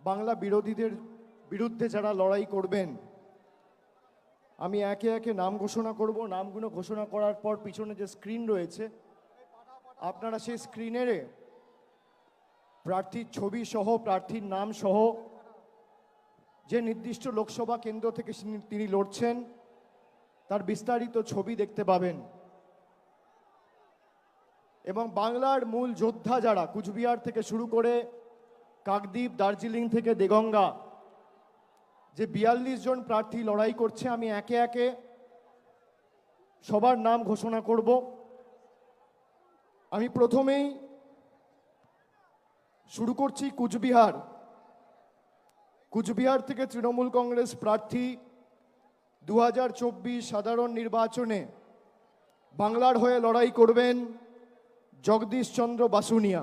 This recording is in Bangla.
বাংলা বিরোধীদের বিরুদ্ধে যারা লড়াই করবেন, আমি একে একে নাম ঘোষণা করব। নামগুলো ঘোষণা করার পর পিছনে যে স্ক্রিন রয়েছে, আপনারা সেই স্ক্রিনের প্রার্থীর ছবি সহ, প্রার্থীর নাম সহ, যে নির্দিষ্ট লোকসভা কেন্দ্র থেকে তিনি লড়ছেন তার বিস্তারিত ছবি দেখতে পাবেন। এবং বাংলার মূল যোদ্ধা যারা, কুচবিহার থেকে শুরু করে কাকদ্বীপ, দার্জিলিং থেকে দেগঙ্গা, যে 42 জন প্রার্থী লড়াই করছে, আমি একে একে সবার নাম ঘোষণা করব। আমি প্রথমেই শুরু করছি কুচবিহার। কুচবিহার থেকে তৃণমূল কংগ্রেস প্রার্থী 2024 সাধারণ নির্বাচনে বাংলার হয়ে লড়াই করবেন জগদীশ চন্দ্র বাসুনিয়া।